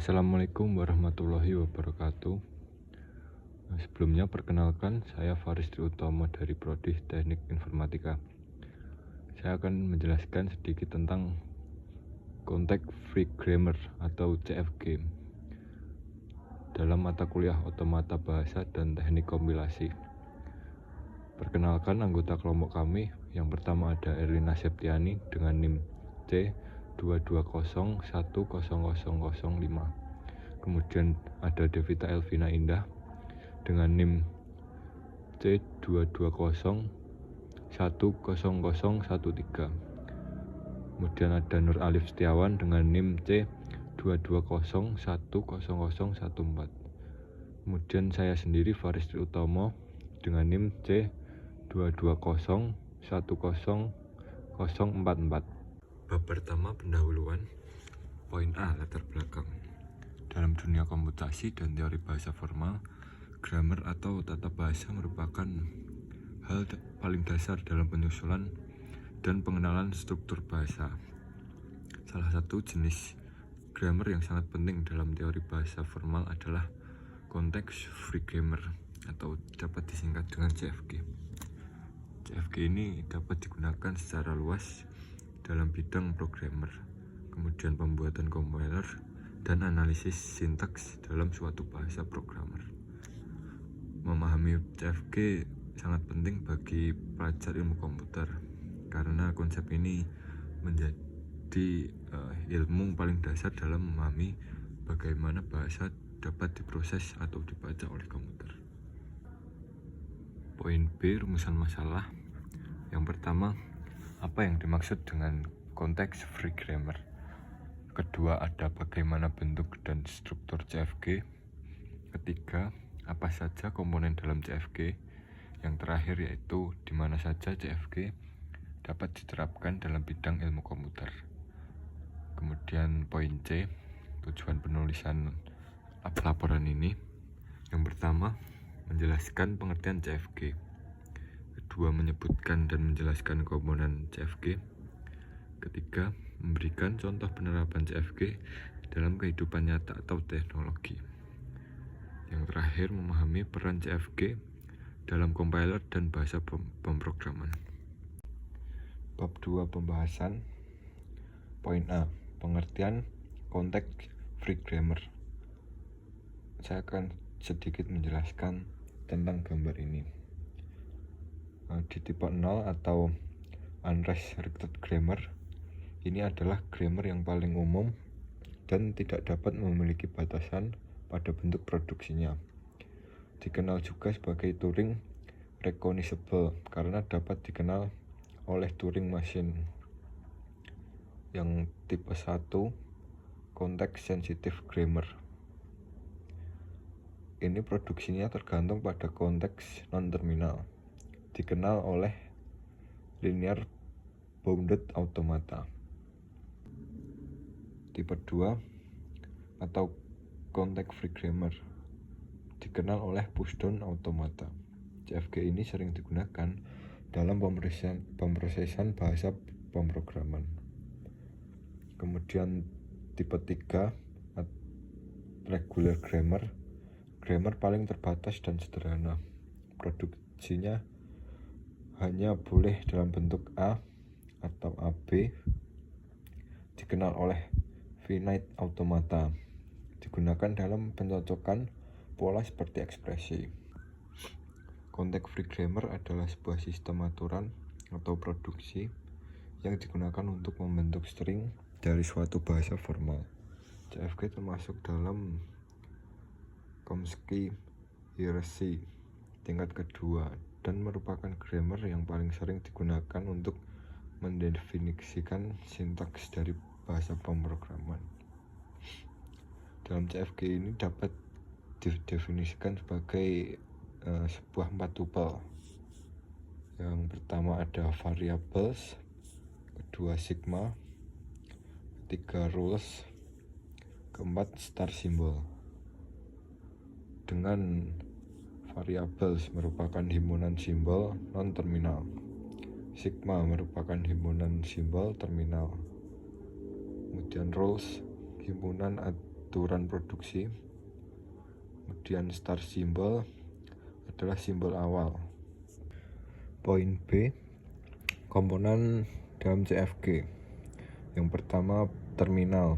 Assalamualaikum warahmatullahi wabarakatuh. Sebelumnya perkenalkan, saya Faris Triutomo dari Prodi Teknik Informatika. Saya akan menjelaskan sedikit tentang Context Free Grammar atau CFG dalam mata kuliah Otomata Bahasa dan Teknik Kompilasi. Perkenalkan anggota kelompok kami. Yang pertama ada Erlina Septiani dengan NIM C220100005. Kemudian ada Devita Elvina Indah dengan NIM C220100013. Kemudian ada Nur Alif Setiawan dengan NIM C22010010014. Kemudian saya sendiri Faris Triutomo dengan NIM C220101044. Bab pertama, pendahuluan. Poin A, latar belakang. Dalam dunia komputasi dan teori bahasa formal, grammar atau tata bahasa merupakan hal paling dasar dalam penyusunan dan pengenalan struktur bahasa. Salah satu jenis grammar yang sangat penting dalam teori bahasa formal adalah Context Free Grammar atau dapat disingkat dengan CFG. CFG ini dapat digunakan secara luas dalam bidang programmer, kemudian pembuatan compiler, dan analisis sintaks dalam suatu bahasa programmer. Memahami CFG sangat penting bagi pelajar ilmu komputer karena konsep ini menjadi ilmu paling dasar dalam memahami bagaimana bahasa dapat diproses atau dibaca oleh komputer. Poin B, rumusan masalah. Yang pertama, apa yang dimaksud dengan Context Free Grammar? Kedua, ada bagaimana bentuk dan struktur CFG. Ketiga, apa saja komponen dalam CFG. Yang terakhir yaitu di mana saja CFG dapat diterapkan dalam bidang ilmu komputer. Kemudian poin C, tujuan penulisan laporan ini. Yang pertama, menjelaskan pengertian CFG. Kedua, menyebutkan dan menjelaskan komponen CFG. Ketiga, memberikan contoh penerapan CFG dalam kehidupan nyata atau teknologi. Yang terakhir, memahami peran CFG dalam compiler dan bahasa pemrograman. Bab 2, pembahasan. Poin A, pengertian Context Free Grammar. Saya akan sedikit menjelaskan tentang gambar ini. Di tipe 0 atau Unrestricted Grammar, ini adalah grammar yang paling umum dan tidak dapat memiliki batasan pada bentuk produksinya. Dikenal juga sebagai Turing Recognizable karena dapat dikenal oleh Turing Machine. Yang tipe 1, Context Sensitive Grammar. Ini produksinya tergantung pada konteks non-terminal, dikenal oleh Linear Bounded Automata. Tipe 2 atau Context Free Grammar dikenal oleh Pushdown Automata. CFG ini sering digunakan dalam pemrosesan bahasa pemrograman. Kemudian tipe 3 Regular Grammar. Grammar paling terbatas dan sederhana. Produksinya hanya boleh dalam bentuk A atau AB, dikenal oleh finite automata, digunakan dalam pencocokan pola seperti ekspresi. Context Free Grammar adalah sebuah sistem aturan atau produksi yang digunakan untuk membentuk string dari suatu bahasa formal. CFG termasuk dalam Chomsky hierarchy tingkat kedua dan merupakan grammar yang paling sering digunakan untuk mendefinisikan sintaks dari bahasa pemrograman. Dalam CFG ini dapat didefinisikan sebagai sebuah 4 tuple. Yang pertama ada variables, kedua sigma, ketiga rules, keempat star symbol. Dengan variables merupakan himpunan simbol non-terminal, sigma merupakan himpunan simbol terminal, kemudian rules himpunan aturan produksi. Kemudian start symbol adalah simbol awal. Poin B, komponen dalam CFG. Yang pertama, terminal,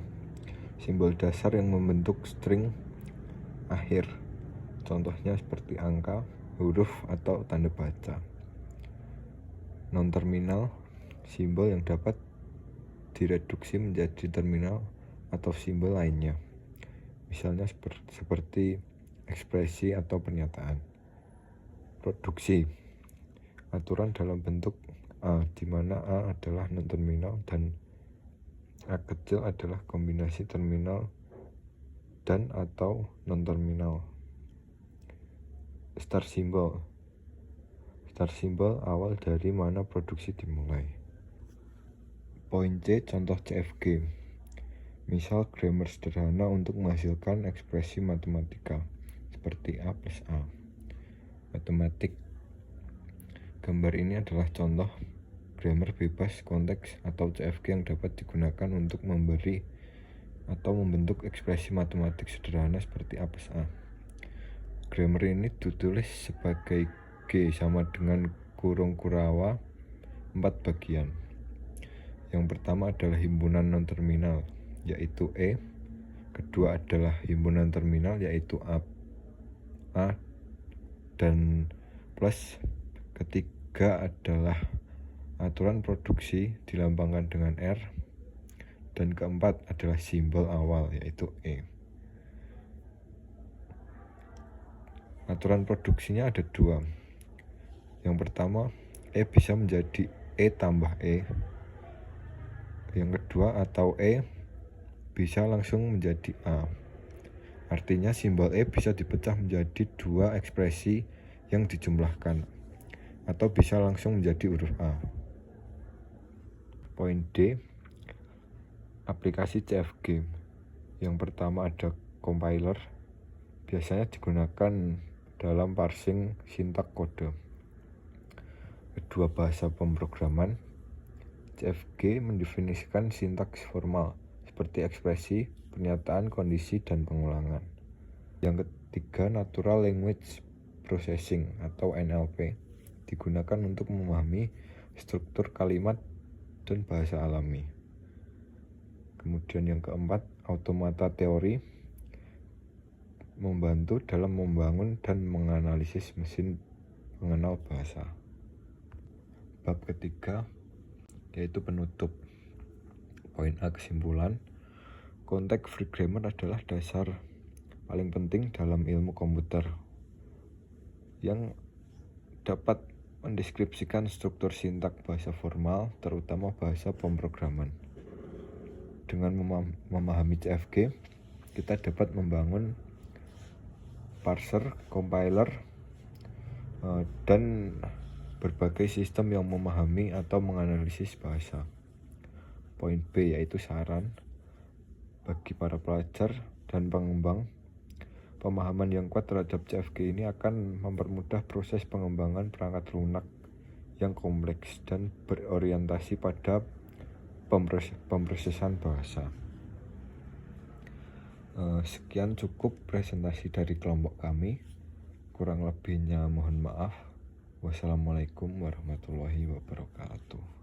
simbol dasar yang membentuk string akhir. Contohnya seperti angka, huruf, atau tanda baca. Non-terminal, simbol yang dapat direduksi menjadi terminal atau simbol lainnya. Misalnya seperti ekspresi atau pernyataan. Produksi, aturan dalam bentuk A, di mana A adalah non-terminal dan A kecil adalah kombinasi terminal dan atau non-terminal. Start symbol, awal dari mana produksi dimulai. Poin C, contoh CFG. Misal grammar sederhana untuk menghasilkan ekspresi matematika seperti A plus A. Matematik. Gambar ini adalah contoh grammar bebas konteks atau CFG yang dapat digunakan untuk memberi atau membentuk ekspresi matematik sederhana seperti A plus A. Grammar ini ditulis sebagai G sama dengan kurung kurawa 4 bagian. Yang pertama adalah himpunan non-terminal, yaitu E. Kedua adalah himpunan terminal, yaitu A dan plus. Ketiga adalah aturan produksi dilambangkan dengan R. Dan keempat adalah simbol awal, yaitu E. Aturan produksinya ada 2. Yang pertama, E bisa menjadi E tambah E. Yang kedua, atau E bisa langsung menjadi A. Artinya simbol E bisa dipecah menjadi 2 ekspresi yang dijumlahkan, atau bisa langsung menjadi huruf A. Poin D, aplikasi CFG. Yang pertama ada compiler, biasanya digunakan dalam parsing sintak kode. Kedua, bahasa pemrograman. CFG mendefinisikan sintaks formal seperti ekspresi, pernyataan, kondisi, dan pengulangan. Yang ketiga, natural language processing atau NLP, digunakan untuk memahami struktur kalimat dan bahasa alami. Kemudian yang keempat, automata teori, membantu dalam membangun dan menganalisis mesin pengenal bahasa. Bab ketiga, yaitu penutup. Poin A, kesimpulan. Konteks free grammar adalah dasar paling penting dalam ilmu komputer yang dapat mendeskripsikan struktur sintak bahasa formal, terutama bahasa pemrograman. Dengan memahami CFG, kita dapat membangun parser, compiler, dan berbagai sistem yang memahami atau menganalisis bahasa. Poin B, yaitu saran bagi para pelajar dan pengembang. Pemahaman yang kuat terhadap CFG ini akan mempermudah proses pengembangan perangkat lunak yang kompleks dan berorientasi pada pemrosesan bahasa. Sekian cukup presentasi dari kelompok kami. Kurang lebihnya mohon maaf. Wassalamualaikum warahmatullahi wabarakatuh.